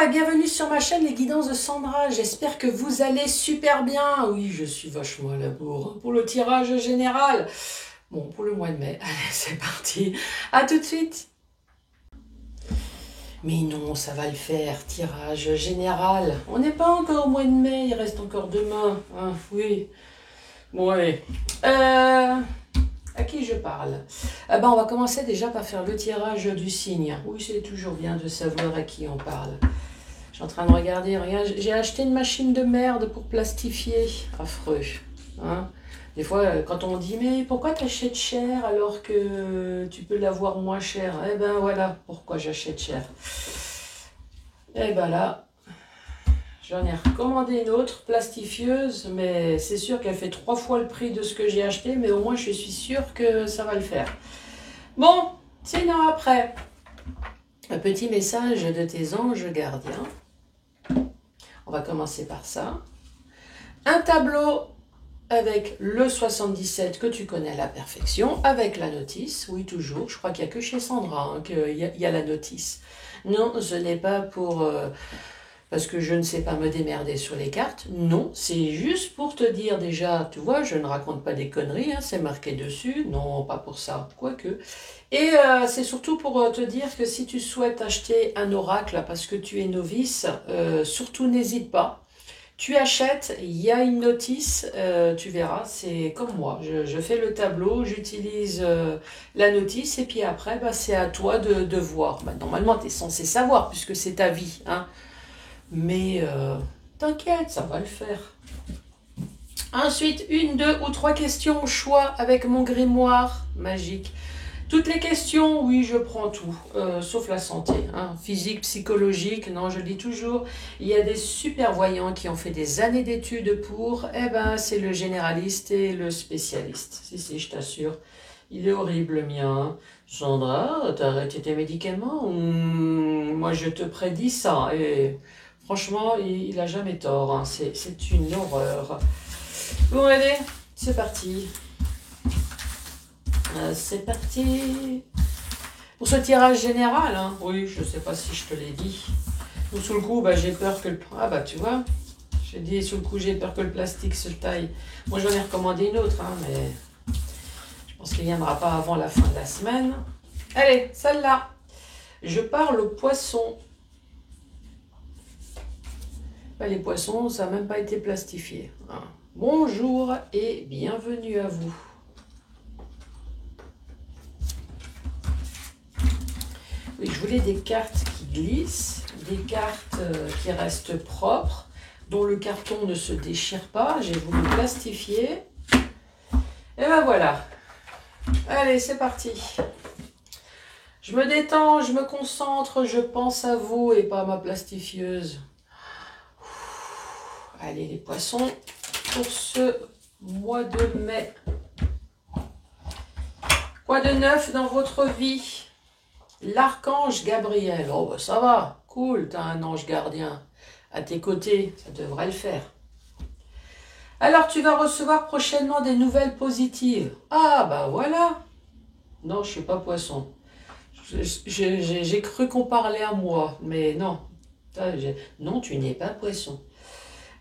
et bienvenue sur ma chaîne Les Guidances de Sandra. J'espère que vous allez super bien. Oui, je suis vachement à la bourre pour le tirage général. Bon, pour le mois de mai. Allez, c'est parti. À tout de suite. Mais non, ça va le faire. Tirage général. On n'est pas encore au mois de mai. Il reste encore demain. Hein, oui. Bon, allez. À qui je parle? On va commencer déjà par faire le tirage du signe. Oui, c'est toujours bien de savoir à qui on parle. Je suis en train de regarder. Regarde, j'ai acheté une machine de merde pour plastifier. Affreux. Hein? Des fois, quand on dit « Mais pourquoi t'achètes cher alors que tu peux l'avoir moins cher ?» Eh ben voilà pourquoi j'achète cher. Et ben là, j'en ai recommandé une autre plastifieuse, mais c'est sûr qu'elle fait 3 fois le prix de ce que j'ai acheté, mais au moins je suis sûre que ça va le faire. Bon, sinon après, un petit message de tes anges gardiens. On va commencer par ça. Un tableau avec le 77 que tu connais à la perfection, avec la notice, oui toujours, je crois qu'il n'y a que chez Sandra hein, qu'il y a la notice. Non, ce n'est pas pour... parce que je ne sais pas me démerder sur les cartes. Non, c'est juste pour te dire déjà, tu vois, je ne raconte pas des conneries, hein, c'est marqué dessus. Non, pas pour ça, quoique. Et c'est surtout pour te dire que si tu souhaites acheter un oracle parce que tu es novice, surtout n'hésite pas. Tu achètes, il y a une notice, tu verras, c'est comme moi. Je fais le tableau, j'utilise la notice et puis après, c'est à toi de voir. Normalement, tu es censé savoir puisque c'est ta vie, hein. Mais t'inquiète, ça va le faire. Ensuite, 1, 2 ou 3 questions au choix avec mon grimoire magique. Toutes les questions, oui, je prends tout, sauf la santé. Hein. Physique, psychologique, non, je le dis toujours. Il y a des super voyants qui ont fait des années d'études pour. Eh ben, c'est le généraliste et le spécialiste. Si, je t'assure. Il est horrible, le mien. Hein. Sandra, t'as arrêté tes médicaments? Moi, je te prédis ça. Et... franchement, il n'a jamais tort, hein. C'est une horreur. Bon, allez, c'est parti. C'est parti. Pour ce tirage général, hein. Oui, je ne sais pas si je te l'ai dit. Ou sous le coup, j'ai peur que le... Ah tu vois, j'ai dit sous le coup, j'ai peur que le plastique se taille. Moi, j'en ai recommandé une autre, hein, mais je pense qu'il ne viendra pas avant la fin de la semaine. Allez, celle-là. Je parle aux poissons. Les poissons, ça n'a même pas été plastifié. Bonjour et bienvenue à vous. Oui, je voulais des cartes qui glissent, des cartes qui restent propres, dont le carton ne se déchire pas. J'ai voulu plastifier. Et ben voilà. Allez, c'est parti. Je me détends, je me concentre, je pense à vous et pas à ma plastifieuse. Allez les poissons, pour ce mois de mai. Quoi de neuf dans votre vie? L'archange Gabriel. Oh ça va, cool, t'as un ange gardien à tes côtés, ça devrait le faire. Alors tu vas recevoir prochainement des nouvelles positives. Ah voilà. Non, je suis pas poisson. J'ai cru qu'on parlait à moi, mais non. Non, tu n'es pas poisson.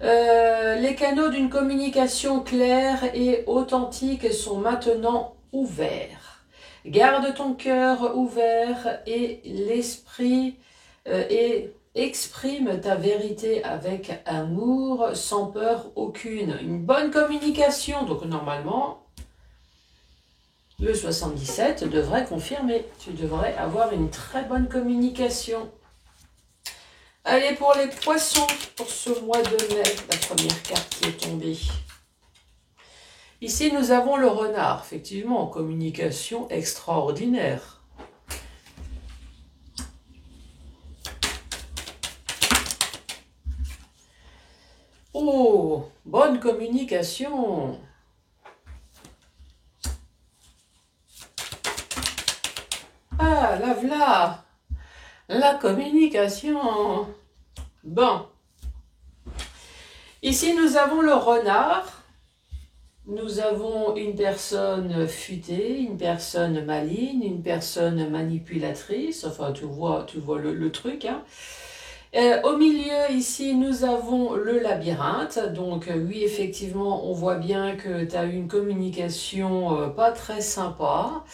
Les canaux d'une communication claire et authentique sont maintenant ouverts. Garde ton cœur ouvert et l'esprit et exprime ta vérité avec amour, sans peur aucune. Une bonne communication, donc normalement, le 77 devrait confirmer. Tu devrais avoir une très bonne communication. Allez, pour les poissons, pour ce mois de mai, la première carte qui est tombée. Ici, nous avons le renard, effectivement, en communication extraordinaire. Oh, bonne communication. Ah, là, voilà. La communication. Bon. Ici, nous avons le renard. Nous avons une personne futée, une personne maligne, une personne manipulatrice. Enfin, tu vois le truc. Hein. Au milieu, ici, nous avons le labyrinthe. Donc, oui, effectivement, on voit bien que tu as eu une communication pas très sympa.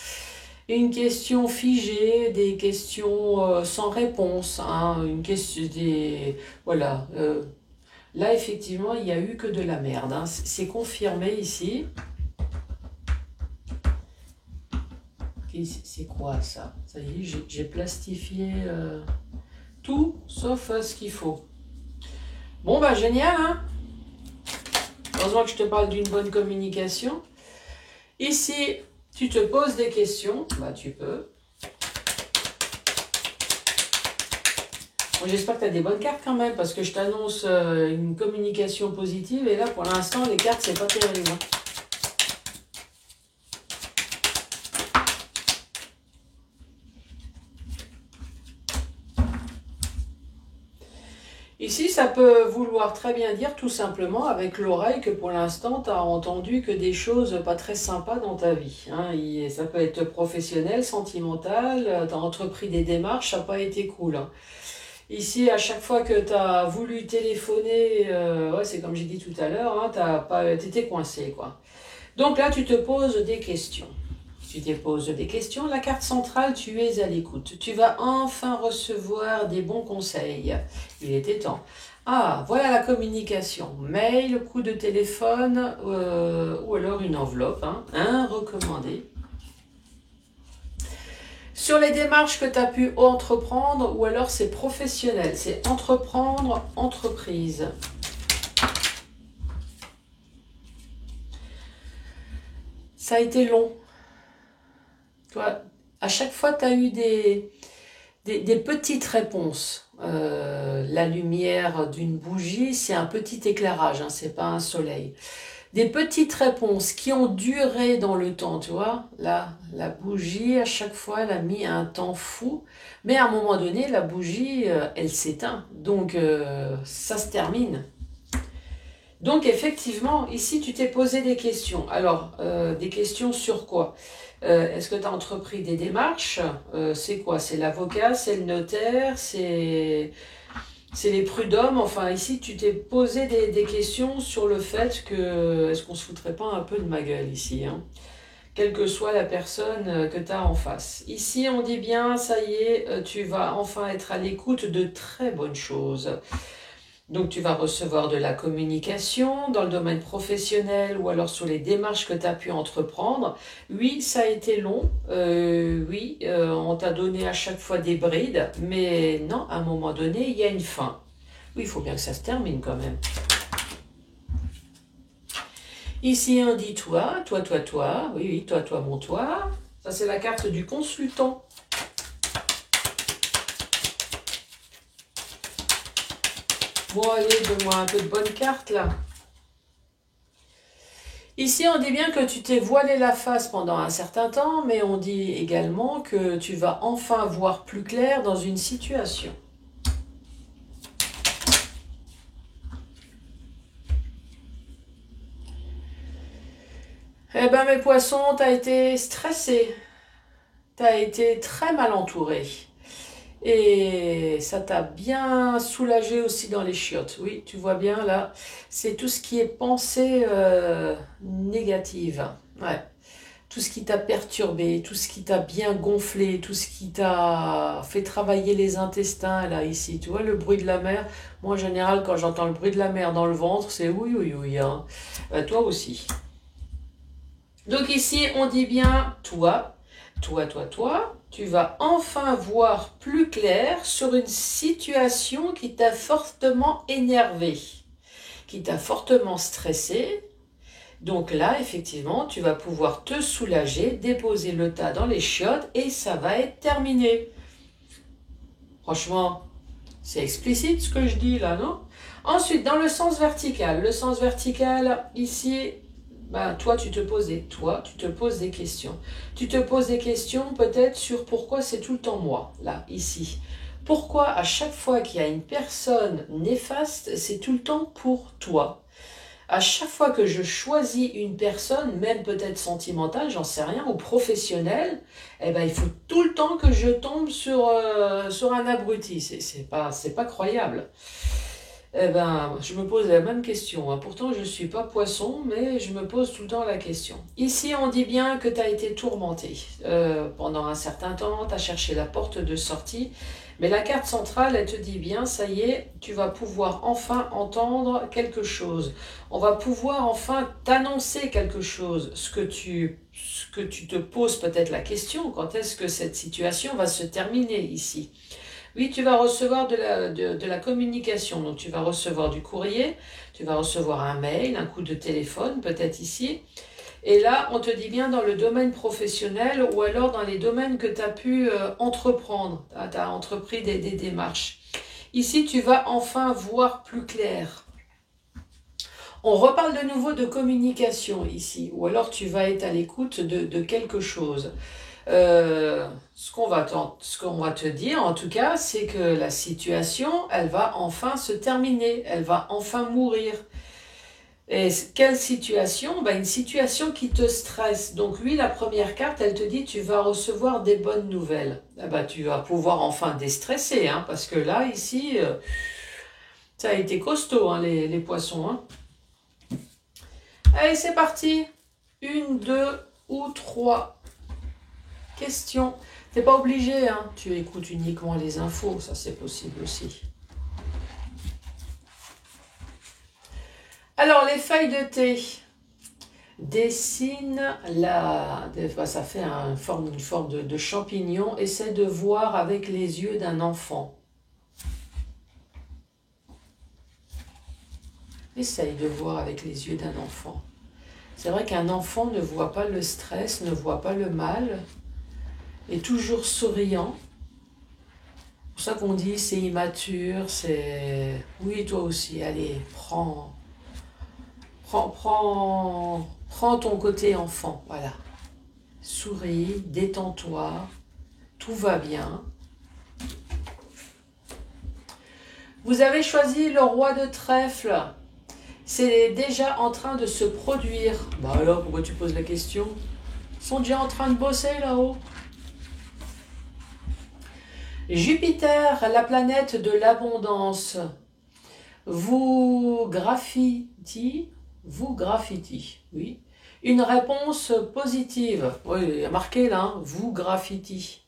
Une question figée, des questions sans réponse. Hein, une question des... Voilà. Là, effectivement, il n'y a eu que de la merde. Hein. C'est confirmé ici. C'est quoi ça? Ça y est, j'ai plastifié tout sauf ce qu'il faut. Bon, bah génial, hein? Heureusement que je te parle d'une bonne communication. Ici, tu te poses des questions. Bah, tu peux. Bon, j'espère que tu as des bonnes cartes quand même, parce que je t'annonce une communication positive. Et là, pour l'instant, les cartes, c'est pas terrible. Hein. Ici, ça peut vouloir très bien dire tout simplement avec l'oreille que pour l'instant, tu as entendu que des choses pas très sympas dans ta vie. Hein. Ça peut être professionnel, sentimental, tu as entrepris des démarches, ça n'a pas été cool. Hein. Ici, à chaque fois que tu as voulu téléphoner, ouais, c'est comme j'ai dit tout à l'heure, hein, tu étais coincé, quoi. Donc là, tu te poses des questions. Tu te poses des questions. La carte centrale, tu es à l'écoute. Tu vas enfin recevoir des bons conseils. Il était temps. Ah, voilà la communication. Mail, coup de téléphone ou alors une enveloppe. Hein, un recommandé. Sur les démarches que tu as pu entreprendre ou alors c'est professionnel. C'est entreprendre, entreprise. Ça a été long. Toi, à chaque fois, tu as eu des petites réponses. La lumière d'une bougie, c'est un petit éclairage, hein, c'est pas un soleil. Des petites réponses qui ont duré dans le temps, tu vois. Là, la bougie, à chaque fois, elle a mis un temps fou. Mais à un moment donné, la bougie, elle s'éteint. Donc, ça se termine. Donc, effectivement, ici, tu t'es posé des questions. Alors, des questions sur quoi? Est-ce que tu as entrepris des démarches? C'est quoi? C'est l'avocat, c'est le notaire, c'est les prud'hommes. Enfin, ici, tu t'es posé des questions sur le fait que est-ce qu'on se foutrait pas un peu de ma gueule ici, hein? Quelle que soit la personne que tu as en face. Ici, on dit bien, ça y est, tu vas enfin être à l'écoute de très bonnes choses. Donc tu vas recevoir de la communication dans le domaine professionnel ou alors sur les démarches que tu as pu entreprendre. Oui, ça a été long. Oui, on t'a donné à chaque fois des brides. Mais non, à un moment donné, il y a une fin. Oui, il faut bien que ça se termine quand même. Ici, on dit toi. Oui, oui, toi, mon toi. Ça, c'est la carte du consultant. Bon, allez, donne-moi un peu de bonnes cartes, là. Ici, on dit bien que tu t'es voilé la face pendant un certain temps, mais on dit également que tu vas enfin voir plus clair dans une situation. Eh ben, mes poissons, t'as été stressé. T'as été très mal entouré. Et ça t'a bien soulagé aussi dans les chiottes. Oui, tu vois bien là, c'est tout ce qui est pensée négative. Ouais. Tout ce qui t'a perturbé, tout ce qui t'a bien gonflé, tout ce qui t'a fait travailler les intestins, là, ici. Tu vois, le bruit de la mer. Moi, en général, quand j'entends le bruit de la mer dans le ventre, c'est oui, oui, oui. Hein. Toi aussi. Donc ici, on dit bien toi, tu vas enfin voir plus clair sur une situation qui t'a fortement énervé, qui t'a fortement stressé. Donc là, effectivement, tu vas pouvoir te soulager, déposer le tas dans les chiottes et ça va être terminé. Franchement, c'est explicite ce que je dis là, non? Ensuite, dans le sens vertical, ici, ben, toi, tu te poses des questions. Tu te poses des questions peut-être sur pourquoi c'est tout le temps moi, là, ici. Pourquoi à chaque fois qu'il y a une personne néfaste, c'est tout le temps pour toi? À chaque fois que je choisis une personne, même peut-être sentimentale, j'en sais rien, ou professionnelle, eh ben, il faut tout le temps que je tombe sur un abruti. C'est pas croyable. Eh ben, je me pose la même question, hein. Pourtant, je ne suis pas poisson, mais je me pose tout le temps la question. Ici, on dit bien que tu as été tourmenté. Pendant un certain temps, tu as cherché la porte de sortie. Mais la carte centrale, elle te dit bien, ça y est, tu vas pouvoir enfin entendre quelque chose. On va pouvoir enfin t'annoncer quelque chose. Ce que tu te poses peut-être la question, quand est-ce que cette situation va se terminer ici? Oui, tu vas recevoir de la communication. Donc, tu vas recevoir du courrier, tu vas recevoir un mail, un coup de téléphone, peut-être ici. Et là, on te dit bien dans le domaine professionnel ou alors dans les domaines que tu as pu entreprendre. Tu as entrepris des démarches. Ici, tu vas enfin voir plus clair. On reparle de nouveau de communication ici. Ou alors tu vas être à l'écoute de quelque chose. Ce qu'on va te dire, en tout cas, c'est que la situation, elle va enfin se terminer, elle va enfin mourir. Et quelle situation? Ben, une situation qui te stresse. Donc oui, la première carte, elle te dit tu vas recevoir des bonnes nouvelles. Eh ben, tu vas pouvoir enfin déstresser, hein, parce que là, ici, ça a été costaud, hein, les poissons. Hein. Allez, c'est parti. 1, 2 ou 3 questions. T'es pas obligé, hein. Tu écoutes uniquement les infos, ça c'est possible aussi. Alors, les feuilles de thé. Dessine ça fait une forme de champignon. Essaie de voir avec les yeux d'un enfant. Essaye de voir avec les yeux d'un enfant. C'est vrai qu'un enfant ne voit pas le stress, ne voit pas le mal, est toujours souriant. C'est pour ça qu'on dit c'est immature, c'est... Oui, toi aussi, allez, prends ton côté enfant, voilà. Souris, détends-toi, tout va bien. Vous avez choisi le roi de trèfle. C'est déjà en train de se produire. Bah alors, pourquoi tu poses la question? Ils sont déjà en train de bosser là-haut. Jupiter, la planète de l'abondance, vous graffiti, oui. Une réponse positive. Oui, il y a marqué là, hein, vous graffiti.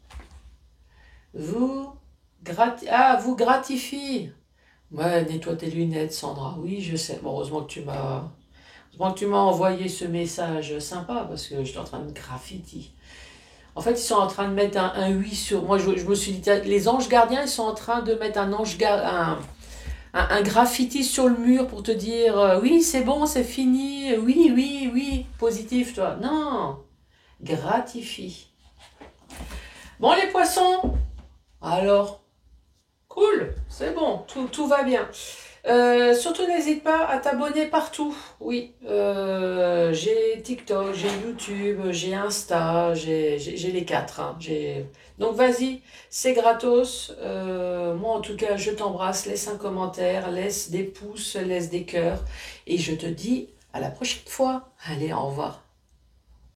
Vous gratifie. Ouais, nettoie tes lunettes, Sandra. Oui, je sais. Bon, heureusement que tu m'as envoyé ce message sympa parce que j'étais en train de graffiti. En fait, ils sont en train de mettre un 8 sur... Moi, je me suis dit, les anges gardiens, ils sont en train de mettre un graffiti sur le mur pour te dire, oui, c'est bon, c'est fini, oui, oui, oui, positif, toi. Non, gratifie. Bon, les poissons, alors, cool, c'est bon, tout va bien. Surtout n'hésite pas à t'abonner partout. Oui, j'ai TikTok, j'ai YouTube, j'ai Insta, j'ai les quatre. Hein. Donc vas-y, c'est gratos. Moi en tout cas, je t'embrasse. Laisse un commentaire, laisse des pouces, laisse des cœurs. Et je te dis à la prochaine fois. Allez, au revoir.